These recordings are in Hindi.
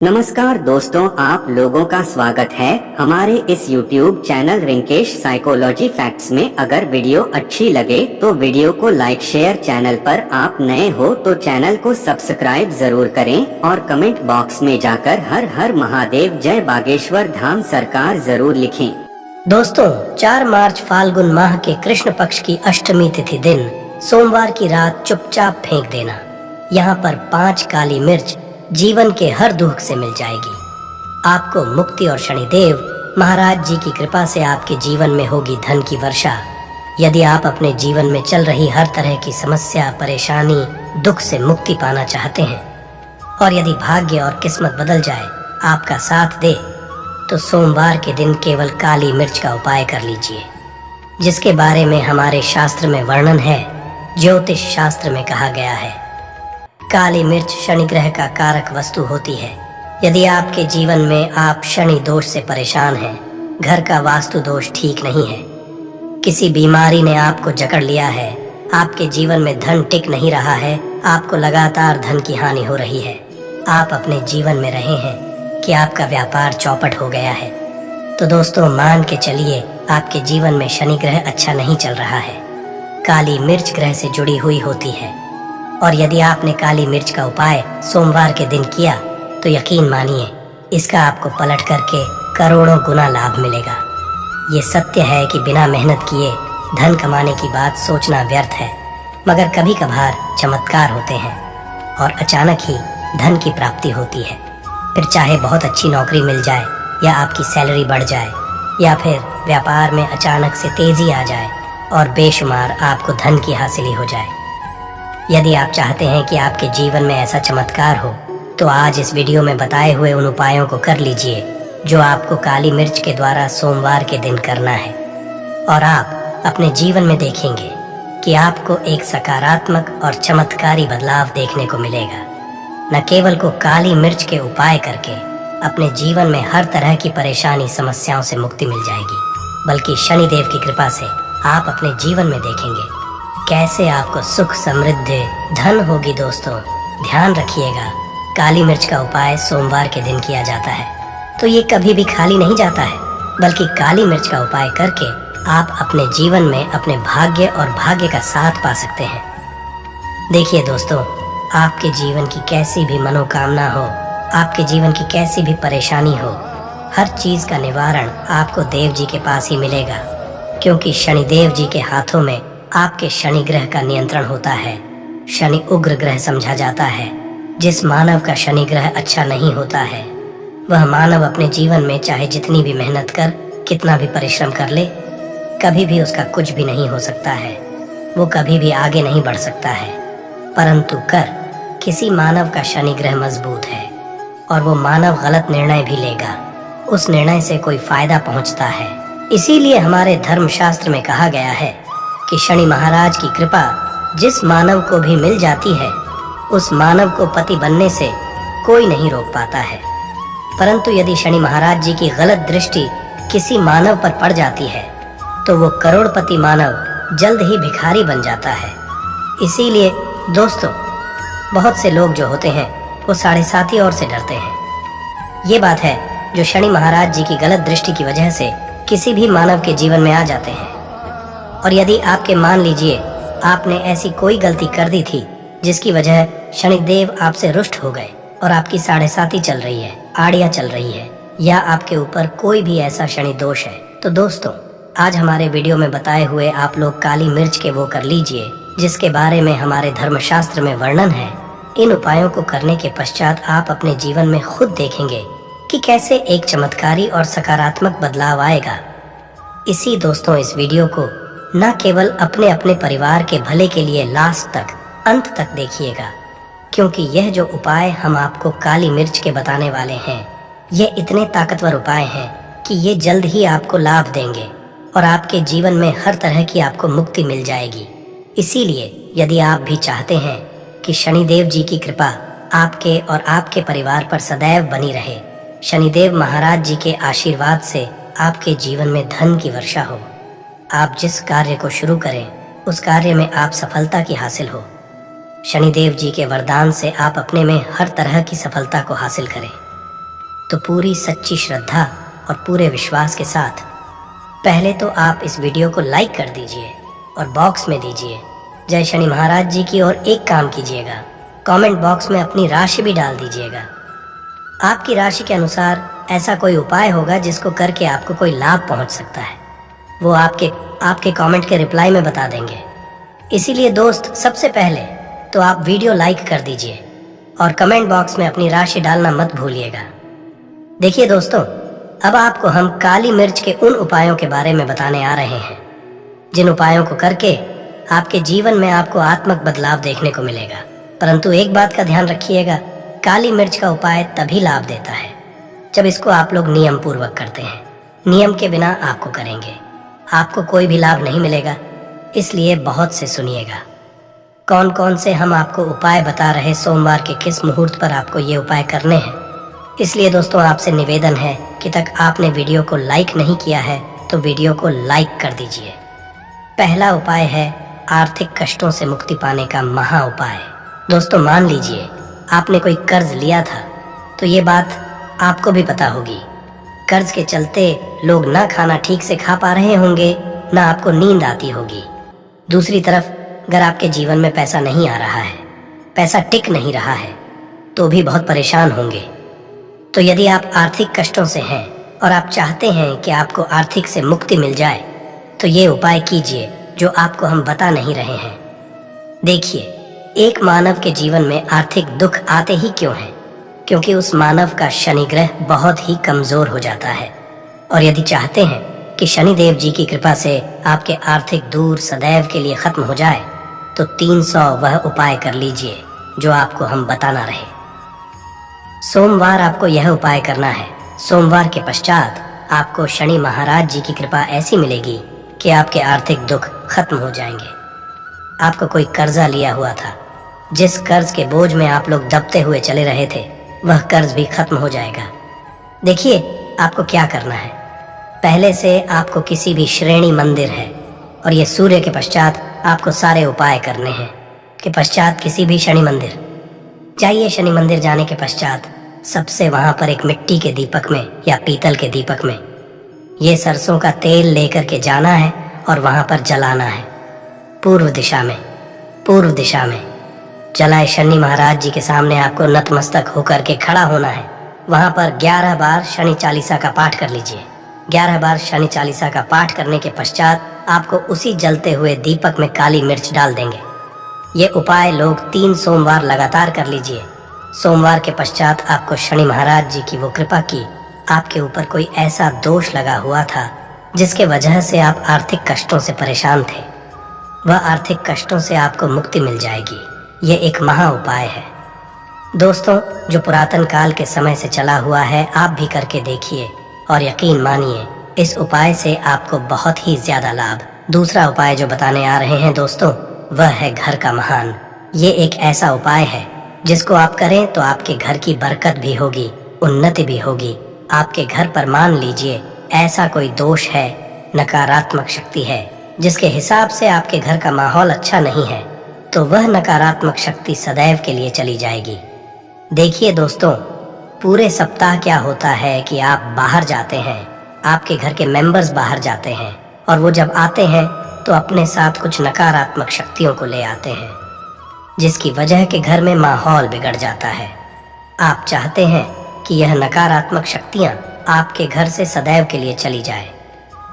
नमस्कार दोस्तों, आप लोगों का स्वागत है हमारे इस YouTube channel Rinkesh psychology facts में। अगर वीडियो अच्छी लगे तो वीडियो को लाइक शेयर, चैनल पर आप नए हो तो चैनल को सब्सक्राइब जरूर करें और कमेंट बॉक्स में जाकर हर हर महादेव जय बागेश्वर धाम सरकार जरूर लिखें। दोस्तों, 4 मार्च फाल्गुन माह के कृष्ण पक्ष की अष्टमी तिथि दिन सोमवार की रात चुपचाप फेंक देना। यहाँ पर 5 काली मिर्च जीवन के हर दुख से मिल जाएगी। आपको मुक्ति और शनिदेव महाराज जी की कृपा से आपके जीवन में होगी धन की वर्षा। यदि आप अपने जीवन में चल रही हर तरह की समस्या, परेशानी, दुख से मुक्ति पाना चाहते हैं और यदि भाग्य और किस्मत बदल जाए, आपका साथ दे, तो सोमवार के दिन केवल काली मिर्च का उपाय कर लीजिए, जिसके बारे में हमारे शास्त्र में वर्णन है, ज्योतिष शास्त्र में कहा गया है। काली मिर्च शनि ग्रह का कारक वस्तु होती है। यदि आपके जीवन में आप शनि दोष से परेशान हैं, घर का वास्तु दोष ठीक नहीं है, किसी बीमारी ने आपको जकड़ लिया है, आपके जीवन में धन टिक नहीं रहा है, आपको लगातार धन की हानि हो रही है, आप अपने जीवन में रहे हैं कि आपका व्यापार चौपट हो गया है, तो दोस्तों मान के चलिए आपके जीवन में शनि ग्रह अच्छा नहीं चल रहा है। काली मिर्च ग्रह से जुड़ी हुई होती है और यदि आपने काली मिर्च का उपाय सोमवार के दिन किया तो यकीन मानिए इसका आपको पलट करके करोड़ों गुना लाभ मिलेगा। ये सत्य है कि बिना मेहनत किए धन कमाने की बात सोचना व्यर्थ है, मगर कभी कभार चमत्कार होते हैं और अचानक ही धन की प्राप्ति होती है। फिर चाहे बहुत अच्छी नौकरी मिल जाए या आपकी सैलरी बढ़ जाए या फिर व्यापार में अचानक से तेजी आ जाए और बेशुमार आपको धन की हासिली हो जाए। यदि आप चाहते हैं कि आपके जीवन में ऐसा चमत्कार हो तो आज इस वीडियो में बताए हुए उन उपायों को कर लीजिए जो आपको काली मिर्च के द्वारा सोमवार के दिन करना है, और आप अपने जीवन में देखेंगे कि आपको एक सकारात्मक और चमत्कारी बदलाव देखने को मिलेगा। न केवल को काली मिर्च के उपाय करके अपने जीवन में हर तरह की परेशानी, समस्याओं से मुक्ति मिल जाएगी, बल्कि शनिदेव की कृपा से आप अपने जीवन में देखेंगे कैसे आपको सुख, समृद्धि, धन होगी। दोस्तों ध्यान रखिएगा, काली मिर्च का उपाय सोमवार के दिन किया जाता है तो ये कभी भी खाली नहीं जाता है, बल्कि काली मिर्च का उपाय करके आप अपने जीवन में अपने भाग्य और भाग्य का साथ पा सकते हैं। देखिए दोस्तों, आपके जीवन की कैसी भी मनोकामना हो, आपके जीवन की कैसी भी परेशानी हो, हर चीज का निवारण आपको देव जी के पास ही मिलेगा, क्योंकि शनिदेव जी के हाथों में आपके शनि ग्रह का नियंत्रण होता है। शनि उग्र ग्रह समझा जाता है। जिस मानव का शनि ग्रह अच्छा नहीं होता है, वह मानव अपने जीवन में चाहे जितनी भी मेहनत कर, कितना भी परिश्रम कर ले, कभी भी उसका कुछ भी नहीं हो सकता है, वो कभी भी आगे नहीं बढ़ सकता है। परंतु किसी मानव का शनि ग्रह मजबूत है और वो मानव गलत निर्णय भी लेगा, उस निर्णय से कोई फायदा पहुंचता है। इसीलिए हमारे धर्मशास्त्र में कहा गया है कि शनि महाराज की कृपा जिस मानव को भी मिल जाती है, उस मानव को पति बनने से कोई नहीं रोक पाता है। परंतु यदि शनि महाराज जी की गलत दृष्टि किसी मानव पर पड़ जाती है तो वो करोड़पति मानव जल्द ही भिखारी बन जाता है। इसीलिए दोस्तों, बहुत से लोग जो होते हैं वो 7.5 और से डरते हैं। ये बात है जो शनि महाराज जी की गलत दृष्टि की वजह से किसी भी मानव के जीवन में आ जाते हैं। और यदि आपके मान लीजिए आपने ऐसी कोई गलती कर दी थी जिसकी वजह शनिदेव आपसे रुष्ट हो गए और आपकी 7.5 चल रही है, आड़ियाँ चल रही है, या आपके ऊपर कोई भी ऐसा शनि दोष है, तो दोस्तों आज हमारे वीडियो में बताए हुए आप लोग काली मिर्च के वो कर लीजिए जिसके बारे में हमारे धर्मशास्त्र में वर्णन है। इन उपायों को करने के पश्चात आप अपने जीवन में खुद देखेंगे कि कैसे एक चमत्कारी और सकारात्मक बदलाव आएगा। इसी दोस्तों इस वीडियो को न केवल अपने अपने परिवार के भले के लिए लास्ट तक, अंत तक देखिएगा, क्योंकि यह जो उपाय हम आपको काली मिर्च के बताने वाले हैं, ये इतने ताकतवर उपाय हैं कि ये जल्द ही आपको लाभ देंगे और आपके जीवन में हर तरह की आपको मुक्ति मिल जाएगी। इसीलिए यदि आप भी चाहते हैं कि शनिदेव जी की कृपा आपके और आपके परिवार पर सदैव बनी रहे, शनिदेव महाराज जी के आशीर्वाद से आपके जीवन में धन की वर्षा हो, आप जिस कार्य को शुरू करें उस कार्य में आप सफलता की हासिल हो, शनिदेव जी के वरदान से आप अपने में हर तरह की सफलता को हासिल करें, तो पूरी सच्ची श्रद्धा और पूरे विश्वास के साथ पहले तो आप इस वीडियो को लाइक कर दीजिए और बॉक्स में दीजिए जय शनि महाराज जी की, और एक काम कीजिएगा, कमेंट बॉक्स में अपनी राशि भी डाल दीजिएगा। आपकी राशि के अनुसार ऐसा कोई उपाय होगा जिसको करके आपको कोई लाभ पहुंच सकता है, वो आपके कमेंट के रिप्लाई में बता देंगे। इसीलिए दोस्त, सबसे पहले तो आप वीडियो लाइक कर दीजिए और कमेंट बॉक्स में अपनी राशि डालना मत भूलिएगा। देखिए दोस्तों, अब आपको हम काली मिर्च के उन उपायों के बारे में बताने आ रहे हैं जिन उपायों को करके आपके जीवन में आपको आत्मक बदलाव देखने को मिलेगा। परंतु एक बात का ध्यान रखिएगा, काली मिर्च का उपाय तभी लाभ देता है जब इसको आप लोग नियम पूर्वक करते हैं। नियम के बिना आपको करेंगे आपको कोई भी लाभ नहीं मिलेगा, इसलिए बहुत से सुनिएगा। कौन कौन से हम आपको उपाय बता रहे, सोमवार के किस मुहूर्त पर आपको ये उपाय करने हैं। इसलिए दोस्तों, आपसे निवेदन है कि तक आपने वीडियो को लाइक नहीं किया है तो वीडियो को लाइक कर दीजिए। पहला उपाय है आर्थिक कष्टों से मुक्ति पाने का महा उपाय। दोस्तों, मान लीजिए आपने कोई कर्ज लिया था, तो ये बात आपको भी पता होगी। कर्ज के चलते लोग ना खाना ठीक से खा पा रहे होंगे, ना आपको नींद आती होगी। दूसरी तरफ अगर आपके जीवन में पैसा नहीं आ रहा है, पैसा टिक नहीं रहा है, तो भी बहुत परेशान होंगे। तो यदि आप आर्थिक कष्टों से हैं और आप चाहते हैं कि आपको आर्थिक से मुक्ति मिल जाए, तो ये उपाय कीजिए जो आपको हम बता नहीं रहे हैं। देखिए, एक मानव के जीवन में आर्थिक दुख आते ही क्यों हैं? क्योंकि उस मानव का शनि ग्रह बहुत ही कमजोर हो जाता है। और यदि चाहते हैं कि शनिदेव जी की कृपा से आपके आर्थिक दूर सदैव के लिए खत्म हो जाए, तो 300 वह उपाय कर लीजिए जो आपको हम बताना रहे। सोमवार आपको यह उपाय करना है। सोमवार के पश्चात आपको शनि महाराज जी की कृपा ऐसी मिलेगी कि आपके आर्थिक दुख खत्म हो जाएंगे। आपको कोई कर्जा लिया हुआ था, जिस कर्ज के बोझ में आप लोग दबते हुए चले रहे थे, वह कर्ज भी खत्म हो जाएगा। देखिए, आपको क्या करना है। पहले से आपको किसी भी श्रेणी मंदिर है, और ये सूर्य के पश्चात आपको सारे उपाय करने हैं कि पश्चात किसी भी शनि मंदिर जाइए। शनि मंदिर जाने के पश्चात सबसे वहां पर एक मिट्टी के दीपक में या पीतल के दीपक में ये सरसों का तेल लेकर के जाना है और वहां पर जलाना है। पूर्व दिशा में जलाए शनि महाराज जी के सामने आपको नतमस्तक होकर के खड़ा होना है। वहां पर 11 बार शनि चालीसा का पाठ कर लीजिए। 11 बार शनि चालीसा का पाठ करने के पश्चात आपको उसी जलते हुए दीपक में काली मिर्च डाल देंगे। ये उपाय लोग 3 सोमवार लगातार कर लीजिए। सोमवार के पश्चात आपको शनि महाराज जी की वो कृपा की आपके ऊपर कोई ऐसा दोष लगा हुआ था जिसके वजह से आप आर्थिक कष्टों से परेशान थे, वह आर्थिक कष्टों से आपको मुक्ति मिल जाएगी। ये एक महा उपाय है दोस्तों, जो पुरातन काल के समय से चला हुआ है। आप भी करके देखिए और यकीन मानिए, इस उपाय से आपको बहुत ही ज्यादा लाभ। दूसरा उपाय जो बताने आ रहे हैं दोस्तों, वह है घर का महान। ये एक ऐसा उपाय है जिसको आप करें तो आपके घर की बरकत भी होगी, उन्नति भी होगी। आपके घर पर मान लीजिए ऐसा कोई दोष है, नकारात्मक शक्ति है, जिसके हिसाब से आपके घर का माहौल अच्छा नहीं है, तो वह नकारात्मक शक्ति सदैव के लिए चली जाएगी। देखिए दोस्तों, पूरे सप्ताह क्या होता है कि आप बाहर जाते हैं, आपके घर के मेंबर्स बाहर जाते हैं, और वो जब आते हैं तो अपने साथ कुछ नकारात्मक शक्तियों को ले आते हैं, जिसकी वजह के घर में माहौल बिगड़ जाता है। आप चाहते हैं कि यह नकारात्मक शक्तियां आपके घर से सदैव के लिए चली जाए।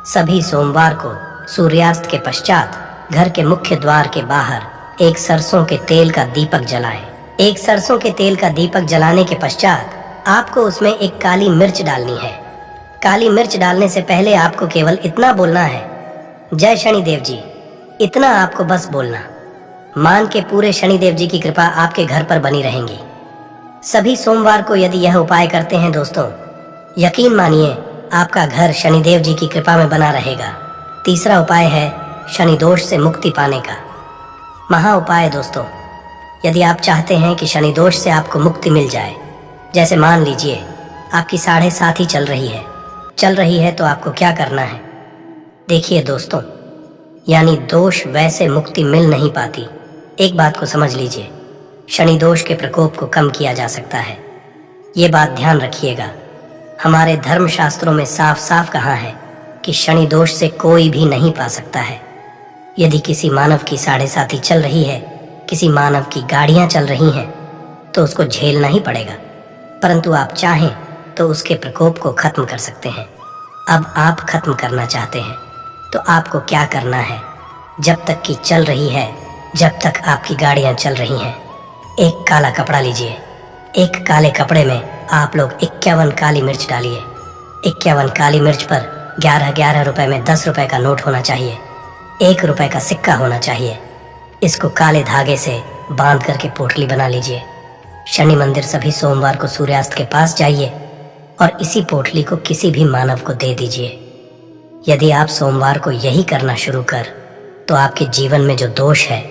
सभी सोमवार को सूर्यास्त के पश्चात घर के मुख्य द्वार के बाहर एक सरसों के तेल का दीपक जलाएं। एक सरसों के तेल का दीपक जलाने के पश्चात आपको उसमें एक काली मिर्च डालनी है। काली मिर्च डालने से पहले आपको केवल इतना बोलना है, जय शनिदेव जी। इतना आपको बस बोलना। मान के पूरे शनिदेव जी की कृपा आपके घर पर बनी रहेंगी। सभी सोमवार को यदि यह उपाय करते हैं दोस्तों, यकीन मानिए आपका घर शनिदेव जी की कृपा में बना रहेगा। तीसरा उपाय है शनि दोष से मुक्ति पाने का महा उपाय। दोस्तों, यदि आप चाहते हैं कि शनि दोष से आपको मुक्ति मिल जाए, जैसे मान लीजिए आपकी 7.5 ही चल रही है तो आपको क्या करना है। देखिए दोस्तों, यानी दोष वैसे मुक्ति मिल नहीं पाती। एक बात को समझ लीजिए, शनि दोष के प्रकोप को कम किया जा सकता है। ये बात ध्यान रखिएगा। हमारे धर्म शास्त्रों में साफ साफ कहा है कि शनि दोष से कोई भी नहीं पा सकता है। यदि किसी मानव की साढ़े साथी चल रही है, किसी मानव की गाड़ियां चल रही हैं, तो उसको झेलना ही पड़ेगा। परंतु आप चाहें तो उसके प्रकोप को खत्म कर सकते हैं। अब आप खत्म करना चाहते हैं तो आपको क्या करना है? जब तक कि चल रही है, जब तक आपकी गाड़ियां चल रही हैं, एक काला कपड़ा लीजिए। एक काले कपड़े में आप लोग 51 काली मिर्च डालिए। 51 काली मिर्च पर 11-11 रुपए में 10 रुपए का नोट होना चाहिए। 1 रुपए का सिक्का होना चाहिए। इसको काले धागे से बांध करके पोटली बना लीजिए। शनि मंदिर सभी सोमवार को सूर्यास्त के पास जाइए और इसी पोटली को किसी भी मानव को दे दीजिए। यदि आप सोमवार को यही करना शुरू कर तो आपके जीवन में जो दोष है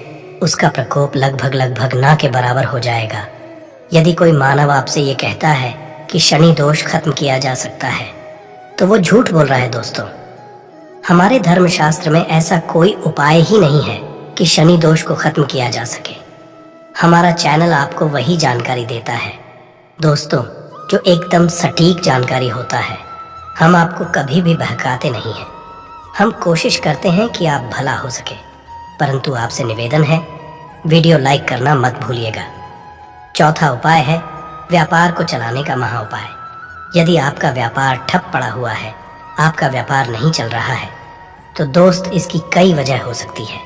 उसका प्रकोप लगभग ना के बराबर हो जाएगा। यदि कोई मानव आपसे ये कहता है कि शनि दोष खत्म किया जा सकता है तो वो झूठ बोल रहा है दोस्तों। हमारे धर्मशास्त्र में ऐसा कोई उपाय ही नहीं है कि शनि दोष को खत्म किया जा सके। हमारा चैनल आपको वही जानकारी देता है दोस्तों जो एकदम सटीक जानकारी होता है। हम आपको कभी भी बहकाते नहीं हैं। हम कोशिश करते हैं कि आप भला हो सके, परंतु आपसे निवेदन है वीडियो लाइक करना मत भूलिएगा। चौथा उपाय है व्यापार को चलाने का महा उपाय। यदि आपका व्यापार ठप पड़ा हुआ है, आपका व्यापार नहीं चल रहा है, तो दोस्त इसकी कई वजह हो सकती है।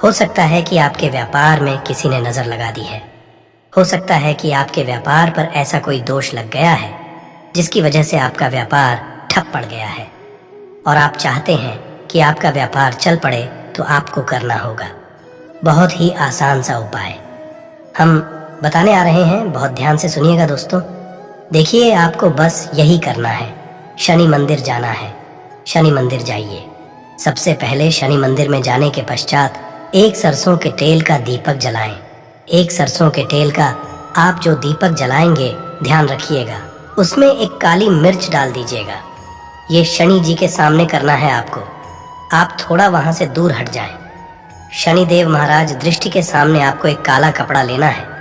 हो सकता है कि आपके व्यापार में किसी ने नजर लगा दी है। हो सकता है कि आपके व्यापार पर ऐसा कोई दोष लग गया है जिसकी वजह से आपका व्यापार ठप पड़ गया है और आप चाहते हैं कि आपका व्यापार चल पड़े, तो आपको करना होगा बहुत ही आसान सा उपाय हम बताने आ रहे हैं। बहुत ध्यान से सुनिएगा दोस्तों। देखिए, आपको बस यही करना है। शनि मंदिर जाना है। शनि मंदिर जाइए। सबसे पहले शनि मंदिर में जाने के पश्चात एक सरसों के तेल का दीपक जलाएं। एक सरसों के तेल का आप जो दीपक जलाएंगे, ध्यान रखिएगा उसमें एक काली मिर्च डाल दीजिएगा। ये शनि जी के सामने करना है आपको। आप थोड़ा वहां से दूर हट जाएं। शनिदेव महाराज दृष्टि के सामने आपको एक काला कपड़ा लेना है।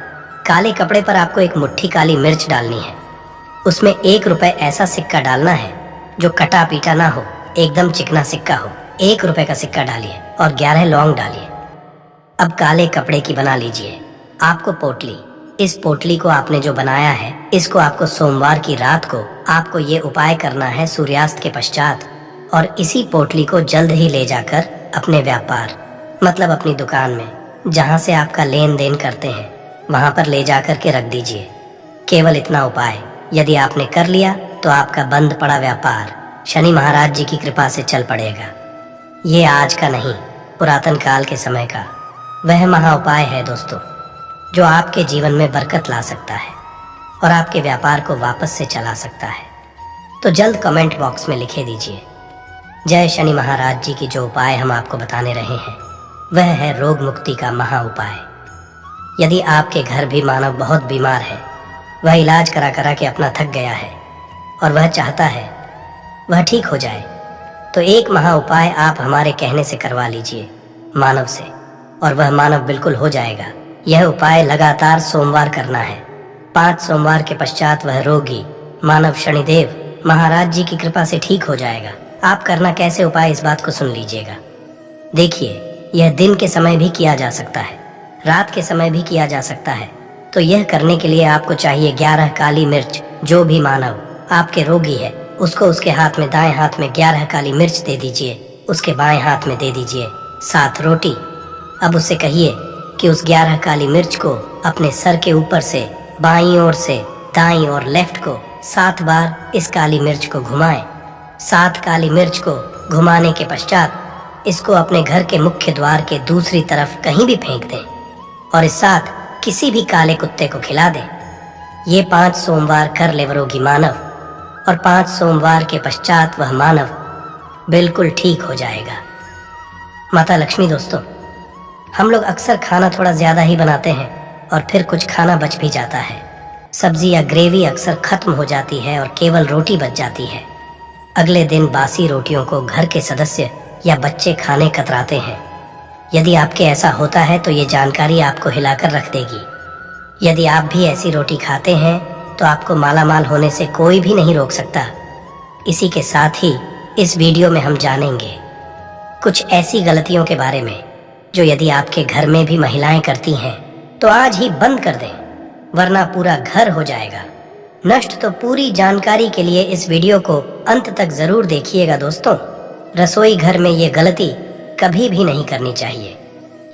काले कपड़े पर आपको एक मुट्ठी काली मिर्च डालनी है। उसमें 1 रुपए ऐसा सिक्का डालना है जो कटा पीटा ना हो, एकदम चिकना सिक्का हो। 1 रुपए का सिक्का डालिए और 11 लौंग डालिए। अब काले कपड़े की बना लीजिए आपको पोटली। इस पोटली को आपने जो बनाया है, इसको आपको सोमवार की रात को आपको ये उपाय करना है सूर्यास्त के पश्चात, और इसी पोटली को जल्द ही ले जाकर अपने व्यापार मतलब अपनी दुकान में जहाँ से आपका लेन देन करते हैं वहाँ पर ले जाकर के रख दीजिए। केवल इतना उपाय यदि आपने कर लिया तो आपका बंद पड़ा व्यापार शनि महाराज जी की कृपा से चल पड़ेगा। ये आज का नहीं, पुरातन काल के समय का वह महा उपाय है दोस्तों, जो आपके जीवन में बरकत ला सकता है और आपके व्यापार को वापस से चला सकता है। तो जल्द कमेंट बॉक्स में लिखे दीजिए। जय शनि महाराज जी की जो उपाय हम आपको बताने रहे हैं वह है रोग मुक्ति का महा उपाय। यदि आपके घर भी मानव बहुत बीमार है, वह इलाज करा करा के अपना थक गया है और वह चाहता है वह ठीक हो जाए, तो एक महा उपाय आप हमारे कहने से करवा लीजिए मानव से, और वह मानव बिल्कुल हो जाएगा। यह उपाय लगातार सोमवार करना है। 5 सोमवार के पश्चात वह रोगी मानव शनिदेव महाराज जी की कृपा से ठीक हो जाएगा। आप करना कैसे उपाय, इस बात को सुन लीजिएगा। देखिए, यह दिन के समय भी किया जा सकता है, रात के समय भी किया जा सकता है। तो यह करने के लिए आपको चाहिए 11 काली मिर्च। जो भी मानव आपके रोगी है उसको उसके हाथ में, दाएं हाथ में 11 काली मिर्च दे दीजिए, उसके बाएं हाथ में दे दीजिए 7 रोटी। अब उससे कहिए कि उस 11 काली मिर्च को अपने सर के ऊपर से बाईं ओर से दाईं और लेफ्ट को 7 बार इस काली मिर्च को घुमाएं। 7 काली मिर्च को घुमाने के पश्चात इसको अपने घर के मुख्य द्वार के दूसरी तरफ कहीं भी फेंक दें और इस साथ किसी भी काले कुत्ते को खिला दें। ये 5 सोमवार कर ले रोगी मानव, और 5 सोमवार के पश्चात वह मानव बिल्कुल ठीक हो जाएगा। माता लक्ष्मी दोस्तों, हम लोग अक्सर खाना थोड़ा ज्यादा ही बनाते हैं और फिर कुछ खाना बच भी जाता है। सब्जी या ग्रेवी अक्सर खत्म हो जाती है और केवल रोटी बच जाती है। अगले दिन बासी रोटियों को घर के सदस्य या बच्चे खाने कतराते हैं। यदि आपके ऐसा होता है तो ये जानकारी आपको हिलाकर रख देगी। यदि आप भी ऐसी रोटी खाते हैं तो तो आपको मालामाल होने से कोई भी नहीं रोक सकता। इसी के साथ ही इस वीडियो में हम जानेंगे कुछ ऐसी गलतियों के बारे में जो यदि आपके घर में भी महिलाएं करती हैं तो आज ही बंद कर दें, वरना पूरा घर हो जाएगा नष्ट। तो पूरी जानकारी के लिए इस वीडियो को अंत तक जरूर देखिएगा दोस्तों। रसोई घर में ये गलती कभी भी नहीं करनी चाहिए।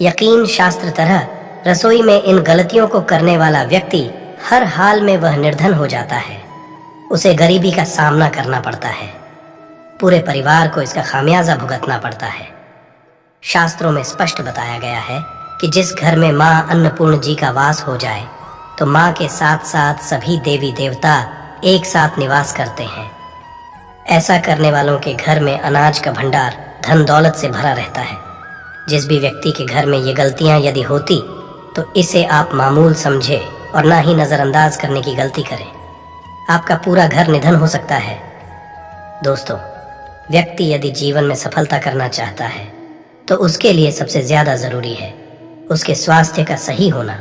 यकीन शास्त्र तरह रसोई में इन गलतियों को करने वाला व्यक्ति हर हाल में वह निर्धन हो जाता है, उसे गरीबी का सामना करना पड़ता है, पूरे परिवार को इसका खामियाजा भुगतना पड़ता है। शास्त्रों में स्पष्ट बताया गया है कि जिस घर में माँ अन्नपूर्ण जी का वास हो जाए तो माँ के साथ साथ सभी देवी देवता एक साथ निवास करते हैं। ऐसा करने वालों के घर में अनाज का भंडार धन दौलत से भरा रहता है। जिस भी व्यक्ति के घर में ये गलतियां यदि होती तो इसे आप मामूल समझे और ना ही नजरअंदाज करने की गलती करें। आपका पूरा घर निधन हो सकता है। दोस्तों, व्यक्ति यदि जीवन में सफलता करना चाहता है तो उसके लिए सबसे ज्यादा जरूरी है उसके स्वास्थ्य का सही होना,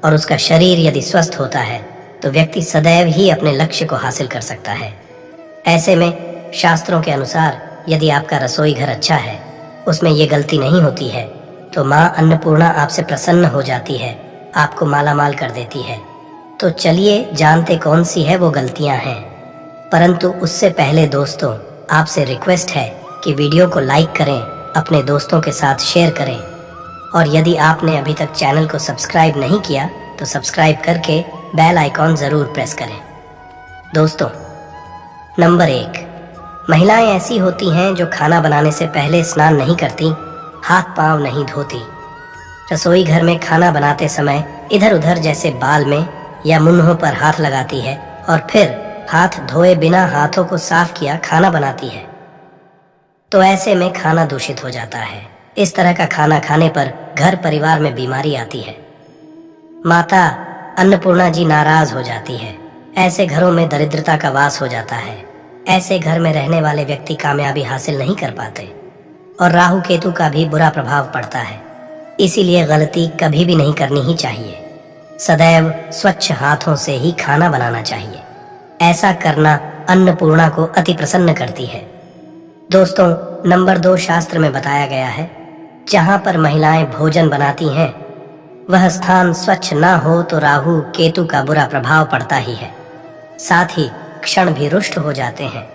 और उसका शरीर यदि स्वस्थ होता है तो व्यक्ति सदैव ही अपने लक्ष्य को हासिल कर सकता है। ऐसे में शास्त्रों के अनुसार यदि आपका रसोई घर अच्छा है, उसमें ये गलती नहीं होती है, तो माँ अन्नपूर्णा आपसे प्रसन्न हो जाती है, आपको मालामाल कर देती है। तो चलिए जानते कौन सी है वो गलतियां हैं। परंतु उससे पहले दोस्तों, आपसे रिक्वेस्ट है कि वीडियो को लाइक करें, अपने दोस्तों के साथ शेयर करें, और यदि आपने अभी तक चैनल को सब्सक्राइब नहीं किया तो सब्सक्राइब करके बेल आइकॉन जरूर प्रेस करें। दोस्तों, नंबर 1, महिलाएं ऐसी होती हैं जो खाना बनाने से पहले स्नान नहीं करती, हाथ पांव नहीं धोती। रसोई घर में खाना बनाते समय इधर उधर जैसे बाल में या मुंहों पर हाथ लगाती है और फिर हाथ धोए बिना हाथों को साफ किया खाना बनाती है। तो ऐसे में खाना दूषित हो जाता है। इस तरह का खाना खाने पर घर परिवार में बीमारी आती है। माता अन्नपूर्णा जी नाराज हो जाती है। ऐसे घरों में दरिद्रता का वास हो जाता है। ऐसे घर में रहने वाले व्यक्ति कामयाबी हासिल नहीं कर पाते और राहु केतु का भी बुरा प्रभाव पड़ता है। इसीलिए गलती कभी भी नहीं करनी ही चाहिए। सदैव स्वच्छ हाथों से ही खाना बनाना चाहिए। ऐसा करना अन्नपूर्णा को अति प्रसन्न करती है। दोस्तों, नंबर 2, शास्त्र में बताया गया है जहाँ पर महिलाएं भोजन बनाती हैं वह स्थान स्वच्छ ना हो तो राहु केतु का बुरा प्रभाव पड़ता ही है, साथ ही क्षण भी रुष्ट हो जाते हैं।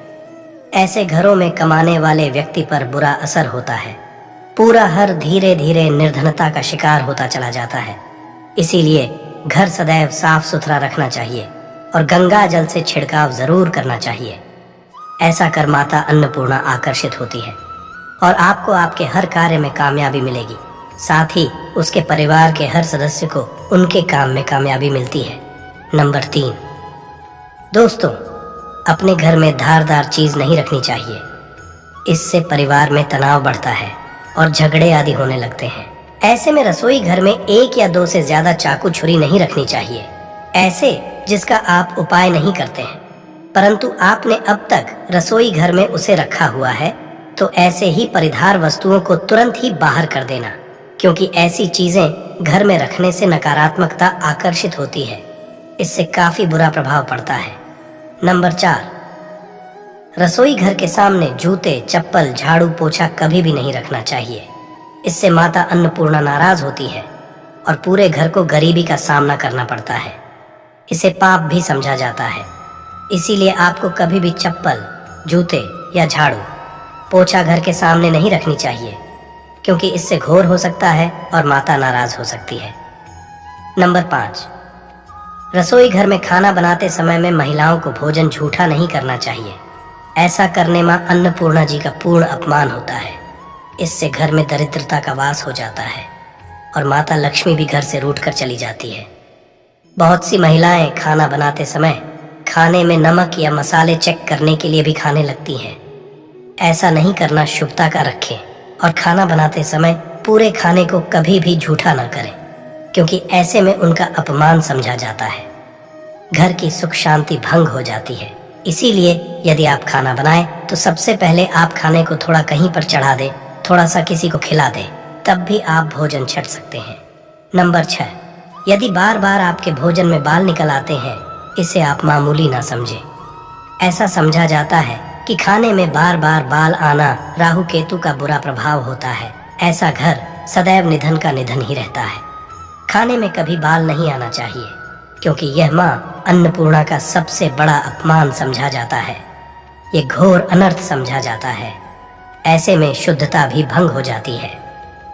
ऐसे घरों में कमाने वाले व्यक्ति पर बुरा असर होता है। पूरा घर धीरे धीरे निर्धनता का शिकार होता चला जाता है। इसीलिए घर सदैव साफ सुथरा रखना चाहिए और गंगा जल से छिड़काव जरूर करना चाहिए। ऐसा कर माता अन्नपूर्णा आकर्षित होती है और आपको आपके हर कार्य में कामयाबी मिलेगी। साथ ही उसके परिवार के हर सदस्य को उनके काम में कामयाबी मिलती है। नंबर 3, दोस्तों, अपने घर में धारदार चीज नहीं रखनी चाहिए। इससे परिवार में तनाव बढ़ता है और झगड़े आदि होने लगते हैं। ऐसे में रसोई घर में 1 या 2 से ज्यादा चाकू छुरी नहीं रखनी चाहिए, ऐसे जिसका आप उपाय नहीं करते हैं परंतु आपने अब तक रसोई घर में उसे रखा हुआ है, तो ऐसे ही परिधार वस्तुओं को तुरंत ही बाहर कर देना, क्योंकि ऐसी चीजें घर में रखने से नकारात्मकता आकर्षित होती है। इससे काफी बुरा प्रभाव पड़ता है। नंबर 4, रसोई घर के सामने जूते, चप्पल, झाड़ू, पोछा कभी भी नहीं रखना चाहिए। इससे माता अन्नपूर्णा नाराज होती है और पूरे घर को गरीबी का सामना करना पड़ता है। इसे पाप भी समझा जाता है। इसीलिए आपको कभी भी चप्पल, जूते या झाड़ू, पोछा घर के सामने नहीं रखनी चाहिए, क्योंकि इससे घोर हो सकता है और माता नाराज हो सकती है। नंबर 5, रसोई घर में खाना बनाते समय में महिलाओं को भोजन झूठा नहीं करना चाहिए। ऐसा करने में अन्नपूर्णा जी का पूर्ण अपमान होता है। इससे घर में दरिद्रता का वास हो जाता है और माता लक्ष्मी भी घर से रूठ कर चली जाती है। बहुत सी महिलाएं खाना बनाते समय खाने में नमक या मसाले चेक करने के लिए भी खाने लगती हैं। ऐसा नहीं करना शुभता का रखें और खाना बनाते समय पूरे खाने को कभी भी झूठा ना करें, क्योंकि ऐसे में उनका अपमान समझा जाता है। घर की सुख शांति भंग हो जाती है। इसीलिए यदि आप खाना बनाएं तो सबसे पहले आप खाने को थोड़ा कहीं पर चढ़ा दें, थोड़ा सा किसी को खिला दें, तब भी आप भोजन छक सकते हैं। नंबर 6, यदि बार बार आपके भोजन में बाल निकल आते हैं, इसे आप मामूली ना समझें। ऐसा समझा जाता है कि खाने में बार बार बाल आना राहु केतु का बुरा प्रभाव होता है। ऐसा घर सदैव निधन का निधन ही रहता है। खाने में कभी बाल नहीं आना चाहिए, क्योंकि यह माँ अन्नपूर्णा का सबसे बड़ा अपमान समझा जाता है। ये घोर अनर्थ समझा जाता है। ऐसे में शुद्धता भी भंग हो जाती है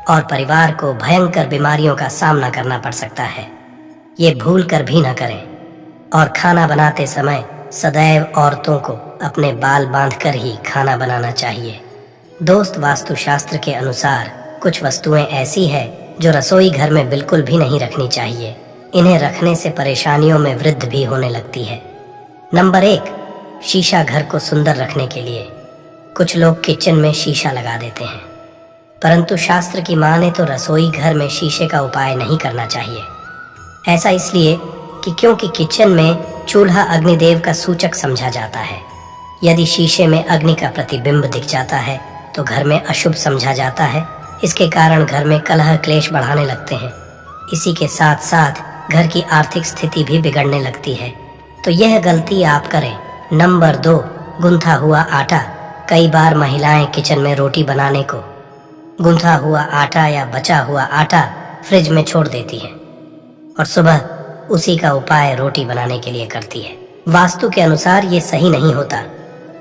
और परिवार को भयंकर बीमारियों का सामना करना पड़ सकता है। ये भूल कर भी न करें। और खाना बनाते समय सदैव औरतों को अपने बाल बांधकर ही खाना बनाना चाहिए। दोस्त, वास्तुशास्त्र के अनुसार कुछ वस्तुएं ऐसी है जो रसोई घर में बिल्कुल भी नहीं रखनी चाहिए। इन्हें रखने से परेशानियों में वृद्धि भी होने लगती है। नंबर 1, शीशा घर को सुंदर रखने के लिए। कुछ लोग किचन में शीशा लगा देते हैं, परंतु शास्त्र की माने तो रसोई घर में शीशे का उपाय नहीं करना चाहिए। ऐसा इसलिए कि क्योंकि किचन में चूल्हा अग्निदेव का सूचक समझा जाता है। यदि शीशे में अग्नि का प्रतिबिंब दिख जाता है तो घर में अशुभ समझा जाता है। इसके कारण घर में कलह क्लेश बढ़ाने लगते हैं। इसी के साथ साथ घर की आर्थिक स्थिति भी बिगड़ने लगती है। तो यह गलती आप करें। नंबर 2, गुंथा हुआ आटा। कई बार महिलाएं किचन में रोटी बनाने को गुंथा हुआ आटा या बचा हुआ आटा फ्रिज में छोड़ देती हैं और सुबह उसी का उपाय रोटी बनाने के लिए करती है। वास्तु के अनुसार ये सही नहीं होता।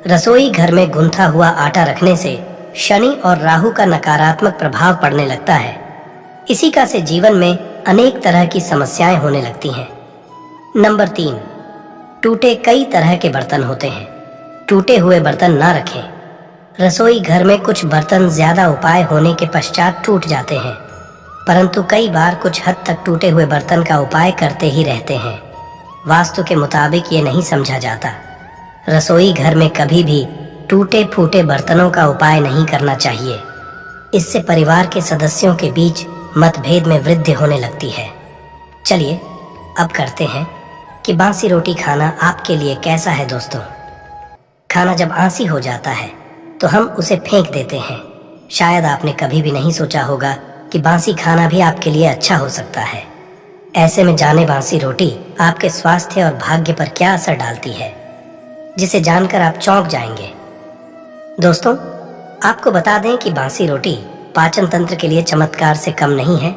रसोई घर में गुंथा हुआ आटा रखने से शनि और राहु का नकारात्मक प्रभाव पड़ने लगता है। इसी का से जीवन में अनेक तरह की समस्याएं होने लगती हैं। नंबर 3, टूटे कई तरह के बर्तन होते हैं। टूटे हुए बर्तन ना रखें। रसोई घर में कुछ बर्तन ज्यादा उपाय होने के पश्चात टूट जाते हैं, परंतु कई बार कुछ हद तक टूटे हुए बर्तन का उपाय करते ही रहते हैं। वास्तु के मुताबिक ये नहीं समझा जाता। रसोई घर में कभी भी टूटे फूटे बर्तनों का उपाय नहीं करना चाहिए। इससे परिवार के सदस्यों के बीच मतभेद में वृद्धि होने लगती है। चलिए अब करते हैं कि बासी रोटी खाना आपके लिए कैसा है। दोस्तों, खाना जब आंसी हो जाता है तो हम उसे फेंक देते हैं। शायद आपने कभी भी नहीं सोचा होगा कि बासी खाना भी आपके लिए अच्छा हो सकता है। ऐसे में जाने बासी रोटी आपके स्वास्थ्य और भाग्य पर क्या असर डालती है, जिसे जानकर आप चौंक जाएंगे। दोस्तों, आपको बता दें कि बासी रोटी पाचन तंत्र के लिए चमत्कार से कम नहीं है।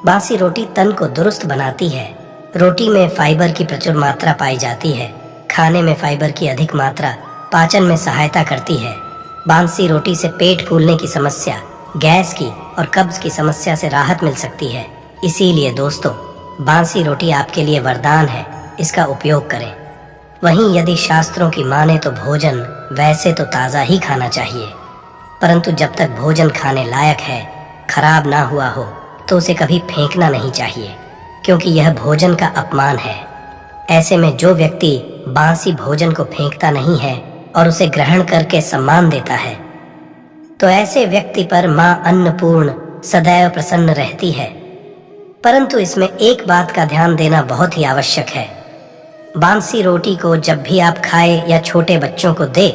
बासी रोटी तन को दुरुस्त बनाती है। रोटी में फाइबर की प्रचुर मात्रा पाई जाती है। खाने में फाइबर की अधिक मात्रा पाचन में सहायता करती है। बासी रोटी से पेट फूलने की समस्या, गैस की और कब्ज की समस्या से राहत मिल सकती है। इसीलिए दोस्तों, बासी रोटी आपके लिए वरदान है। इसका उपयोग करें। वहीं यदि शास्त्रों की माने तो भोजन वैसे तो ताज़ा ही खाना चाहिए, परंतु जब तक भोजन खाने लायक है, खराब ना हुआ हो, तो उसे कभी फेंकना नहीं चाहिए, क्योंकि यह भोजन का अपमान है। ऐसे में जो व्यक्ति बासी भोजन को फेंकता नहीं है और उसे ग्रहण करके सम्मान देता है, तो ऐसे व्यक्ति पर मां अन्नपूर्ण सदैव प्रसन्न रहती है। परंतु इसमें एक बात का ध्यान देना बहुत ही आवश्यक है। बासी रोटी को जब भी आप खाएं या छोटे बच्चों को दे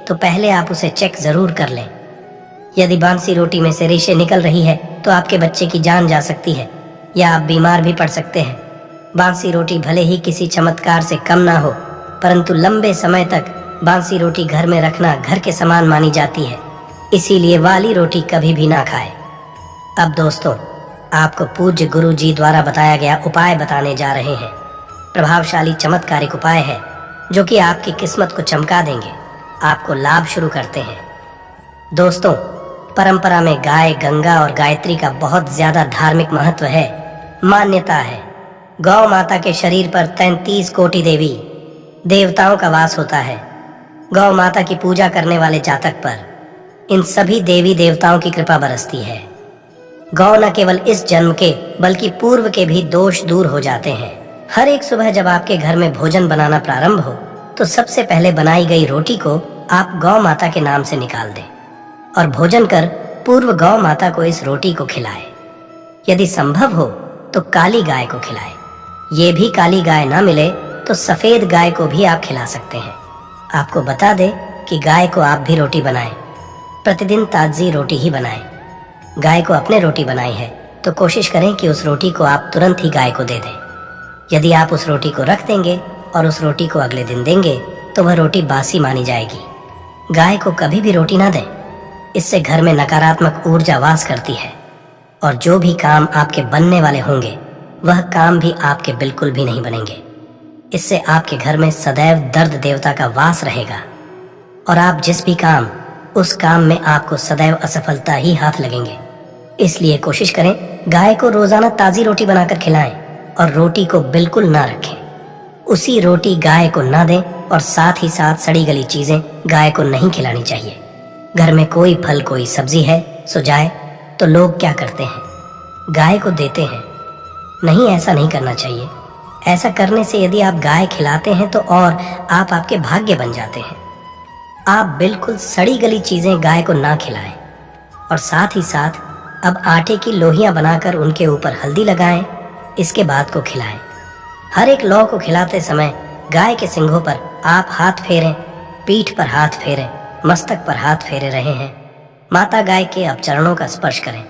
तो पहले आप उसे चेक जरूर कर लें। यदि बासी रोटी में से रेशे निकल रही है तो आपके बच्चे की जान जा सकती है या आप बीमार भी पड़ सकते हैं। बासी रोटी भले ही किसी चमत्कार से कम ना हो, परंतु लंबे समय तक बासी रोटी घर में रखना घर के समान मानी जाती है। इसीलिए वाली रोटी कभी भी ना खाए। अब दोस्तों, आपको पूज्य गुरु जी द्वारा बताया गया उपाय बताने जा रहे हैं। प्रभावशाली चमत्कारिक उपाय है जो कि आपकी किस्मत को चमका देंगे। आपको लाभ शुरू करते हैं। दोस्तों, परंपरा में गाय, गंगा और गायत्री का बहुत ज्यादा धार्मिक महत्व है। मान्यता है गौ माता के शरीर पर 33 कोटि देवी देवताओं का वास होता है। गौ माता की पूजा करने वाले जातक पर इन सभी देवी देवताओं की कृपा बरसती है। गौ न केवल इस जन्म के बल्कि पूर्व के भी दोष दूर हो जाते हैं। हर एक सुबह जब आपके घर में भोजन बनाना प्रारंभ हो तो सबसे पहले बनाई गई रोटी को आप गौ माता के नाम से निकाल दें और भोजन कर पूर्व गौ माता को इस रोटी को खिलाएं। यदि संभव हो तो काली गाय को खिलाएं। ये भी काली गाय ना मिले तो सफेद गाय को भी आप खिला सकते हैं। आपको बता दें कि गाय को आप भी रोटी बनाएं। प्रतिदिन ताजी रोटी ही बनाएं। गाय को अपने रोटी बनाई है तो कोशिश करें कि उस रोटी को आप तुरंत ही गाय को दे दें। यदि आप उस रोटी को रख देंगे और उस रोटी को अगले दिन देंगे तो वह रोटी बासी मानी जाएगी। गाय को कभी भी रोटी ना दें, इससे घर में नकारात्मक ऊर्जा वास करती है और जो भी काम आपके बनने वाले होंगे वह काम भी आपके बिल्कुल भी नहीं बनेंगे। इससे आपके घर में सदैव दर्द देवता का वास रहेगा और आप जिस भी काम, उस काम में आपको सदैव असफलता ही हाथ लगेंगे। इसलिए कोशिश करें गाय को रोजाना ताजी रोटी बनाकर खिलाएं और रोटी को बिल्कुल ना रखें। उसी रोटी गाय को ना दें और साथ ही साथ सड़ी गली चीजें गाय को नहीं खिलानी चाहिए। घर में कोई फल कोई सब्जी है सो जाए तो लोग क्या करते हैं, गाय को देते हैं। नहीं, ऐसा नहीं करना चाहिए। ऐसा करने से यदि आप गाय खिलाते हैं तो और आप आपके भाग्य बन जाते हैं। आप बिल्कुल सड़ी गली चीजें गाय को ना खिलाएं और साथ ही साथ अब आटे की लोहियां बनाकर उनके ऊपर हल्दी लगाएं, इसके बाद को खिलाएं। हर एक लौ को खिलाते समय गाय के सिंघों पर आप हाथ फेरें, पीठ पर हाथ फेरें, मस्तक पर हाथ फेरे रहे हैं, माता गाय के अब चरणों का स्पर्श करें।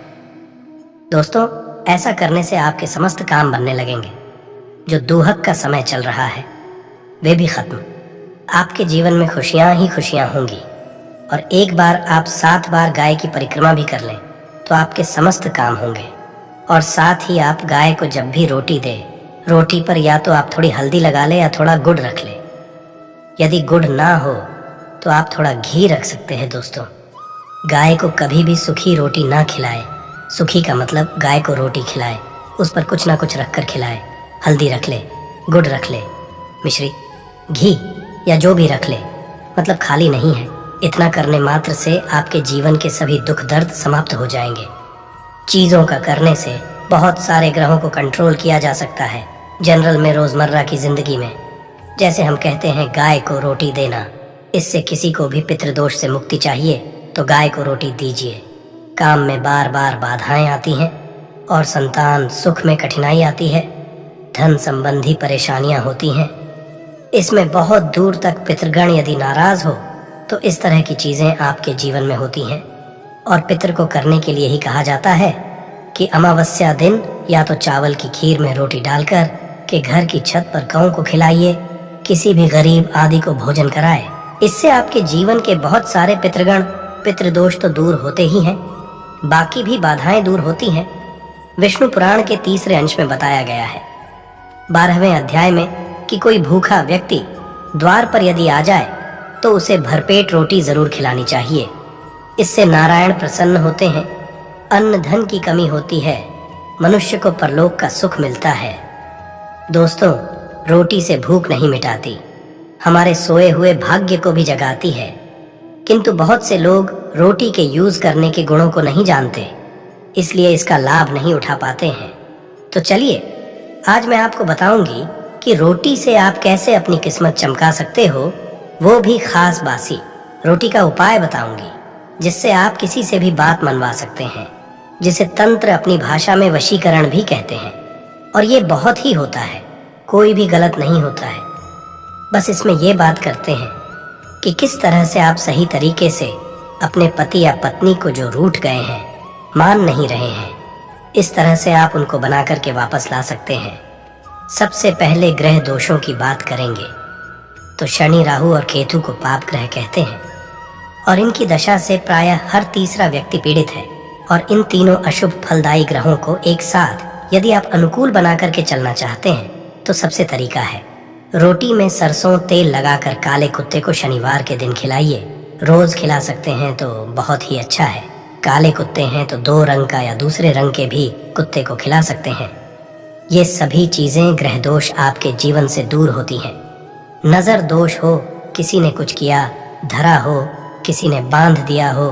दोस्तों, ऐसा करने से आपके समस्त काम बनने लगेंगे। जो दुहक का समय चल रहा है वे भी खत्म। आपके जीवन में खुशियां ही खुशियां होंगी और एक बार आप 7 बार गाय की परिक्रमा भी कर लें तो आपके समस्त काम होंगे। और साथ ही आप गाय को जब भी रोटी दे, रोटी पर या तो आप थोड़ी हल्दी लगा ले या थोड़ा गुड़ रख ले। यदि गुड़ ना हो तो आप थोड़ा घी रख सकते हैं। दोस्तों, गाय को कभी भी सूखी रोटी ना खिलाए। सूखी का मतलब गाय को रोटी खिलाए, उस पर कुछ ना कुछ रखकर खिलाए। हल्दी रख ले, गुड़ रख ले, मिश्री, घी या जो भी रख ले, मतलब खाली नहीं है। इतना करने मात्र से आपके जीवन के सभी दुख दर्द समाप्त हो जाएंगे। चीजों का करने से बहुत सारे ग्रहों को कंट्रोल किया जा सकता है। जनरल में रोजमर्रा की जिंदगी में जैसे हम कहते हैं गाय को रोटी देना, इससे किसी को भी पितृदोष से मुक्ति चाहिए तो गाय को रोटी दीजिए। काम में बार बार बाधाएं आती हैं और संतान सुख में कठिनाई आती है, धन संबंधी परेशानियां होती हैं, इसमें बहुत दूर तक पितृगण यदि नाराज हो तो इस तरह की चीजें आपके जीवन में होती हैं। और पितृ को करने के लिए ही कहा जाता है कि अमावस्या दिन या तो चावल की खीर में रोटी डालकर के घर की छत पर गौं को खिलाइए, किसी भी गरीब आदि को भोजन कराए। इससे आपके जीवन के बहुत सारे पितृगण, पितृदोष तो दूर होते ही हैं, बाकी भी बाधाएं दूर होती हैं। विष्णु पुराण के 3रे अंश में बताया गया है 12वें अध्याय में कि कोई भूखा व्यक्ति द्वार पर यदि आ जाए तो उसे भरपेट रोटी जरूर खिलानी चाहिए। इससे नारायण प्रसन्न होते हैं। अन्न धन की कमी होती है, मनुष्य को परलोक का सुख मिलता है। दोस्तों, रोटी से भूख नहीं मिटाती, हमारे सोए हुए भाग्य को भी जगाती है। किंतु बहुत से लोग रोटी के यूज करने के गुणों को नहीं जानते, इसलिए इसका लाभ नहीं उठा पाते हैं। तो चलिए आज मैं आपको बताऊंगी कि रोटी से आप कैसे अपनी किस्मत चमका सकते हो, वो भी खास बासी रोटी का उपाय बताऊंगी, जिससे आप किसी से भी बात मनवा सकते हैं, जिसे तंत्र अपनी भाषा में वशीकरण भी कहते हैं। और ये बहुत ही होता है, कोई भी गलत नहीं होता है। बस इसमें ये बात करते हैं कि किस तरह से आप सही तरीके से अपने पति या पत्नी को जो रूठ गए हैं, मान नहीं रहे हैं, इस तरह से आप उनको बना करके वापस ला सकते हैं। सबसे पहले ग्रह दोषों की बात करेंगे तो शनि, राहु और केतु को पाप ग्रह कहते हैं और इनकी दशा से प्रायः हर तीसरा व्यक्ति पीड़ित है। और इन तीनों अशुभ फलदायी ग्रहों को एक साथ यदि आप अनुकूल बना करके चलना चाहते हैं तो सबसे तरीका है रोटी में सरसों तेल लगाकर काले कुत्ते को शनिवार के दिन खिलाइए। रोज खिला सकते हैं तो बहुत ही अच्छा है। काले कुत्ते हैं तो 2 रंग का या दूसरे रंग के भी कुत्ते को खिला सकते हैं। ये सभी चीजें ग्रह दोष आपके जीवन से दूर होती हैं। नजर दोष हो, किसी ने कुछ किया, धरा हो, किसी ने बांध दिया हो,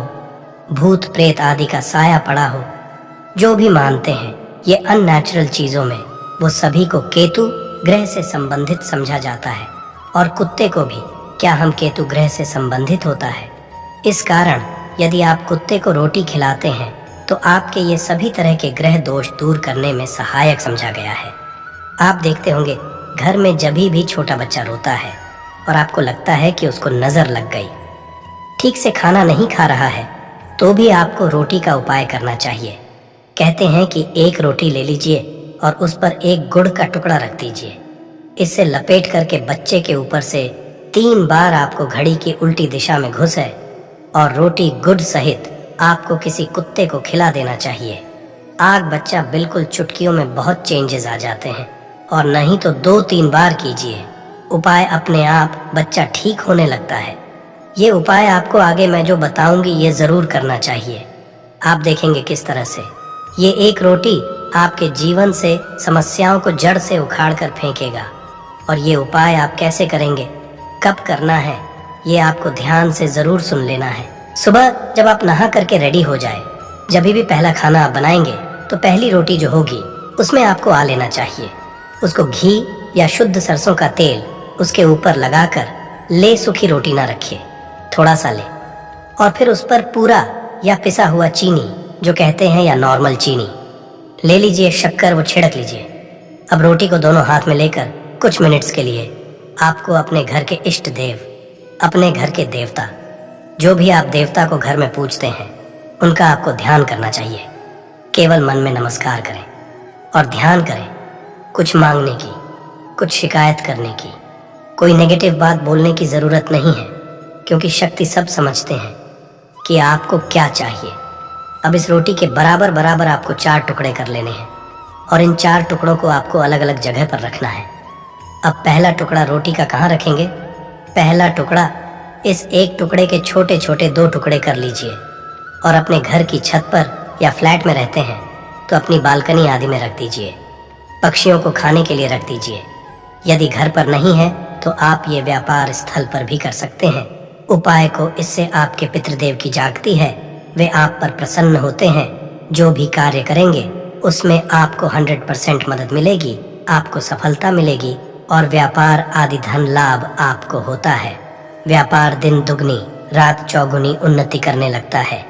भूत प्रेत आदि का साया पड़ा हो, जो भी मानते हैं ये अननेचुरल चीजों में, वो सभी को केतु ग्रह से संबंधित समझा जाता है। और कुत्ते को भी क्या हम केतु ग्रह से संबंधित होता है। इस कारण यदि आप कुत्ते को रोटी खिलाते हैं तो आपके ये सभी तरह के ग्रह दोष दूर करने में सहायक समझा गया है। आप देखते होंगे घर में जब भी छोटा बच्चा रोता है और आपको लगता है कि उसको नजर लग गई, ठीक से खाना नहीं खा रहा है, तो भी आपको रोटी का उपाय करना चाहिए। कहते हैं कि 1 रोटी ले लीजिए और उस पर 1 गुड़ का टुकड़ा रख दीजिए। इसे लपेट करके बच्चे के ऊपर से 3 बार आपको घड़ी की उल्टी दिशा में घुसे और रोटी गुड सहित आपको किसी कुत्ते को खिला देना चाहिए। आग बच्चा बिल्कुल चुटकियों में बहुत चेंजेस आ जाते हैं। और नहीं तो 2-3 बार कीजिए, उपाय अपने आप बच्चा ठीक होने लगता है। ये उपाय आपको आगे मैं जो बताऊंगी ये जरूर करना चाहिए। आप देखेंगे किस तरह से ये एक रोटी आपके जीवन से समस्याओं को जड़ से उखाड़ कर फेंकेगा। और ये उपाय आप कैसे करेंगे, कब करना है, ये आपको ध्यान से जरूर सुन लेना है। सुबह जब आप नहा करके रेडी हो जाए, जब भी पहला खाना आप बनाएंगे तो पहली रोटी जो होगी उसमें आपको आ लेना चाहिए। उसको घी या शुद्ध सरसों का तेल उसके ऊपर लगाकर ले, सूखी रोटी ना रखिए, थोड़ा सा ले, और फिर उस पर पूरा या पिसा हुआ चीनी जो कहते हैं या नॉर्मल चीनी ले लीजिए, शक्कर वो छिड़क लीजिए। अब रोटी को दोनों हाथ में लेकर कुछ मिनट्स के लिए आपको अपने घर के इष्ट देव, अपने घर के देवता, जो भी आप देवता को घर में पूजते हैं, उनका आपको ध्यान करना चाहिए। केवल मन में नमस्कार करें और ध्यान करें, कुछ मांगने की, कुछ शिकायत करने की, कोई नेगेटिव बात बोलने की ज़रूरत नहीं है, क्योंकि शक्ति सब समझते हैं कि आपको क्या चाहिए। अब इस रोटी के बराबर बराबर आपको 4 टुकड़े कर लेने हैं और इन 4 टुकड़ों को आपको अलग अलग जगह पर रखना है। अब पहला टुकड़ा रोटी का कहाँ रखेंगे? पहला टुकड़ा इस एक टुकड़े के छोटे छोटे 2 टुकड़े कर लीजिए और अपने घर की छत पर या फ्लैट में रहते हैं तो अपनी बालकनी आदि में रख दीजिए। पक्षियों को खाने के लिए रख दीजिए। यदि घर पर नहीं है तो आप ये व्यापार स्थल पर भी कर सकते हैं। उपाय को इससे आपके पितृदेव की जागती है, वे आप पर प्रसन्न होते हैं। जो भी कार्य करेंगे उसमें आपको 100% मदद मिलेगी, आपको सफलता मिलेगी और व्यापार आदि धन लाभ आपको होता है। व्यापार दिन दुगनी रात चौगुनी उन्नति करने लगता है।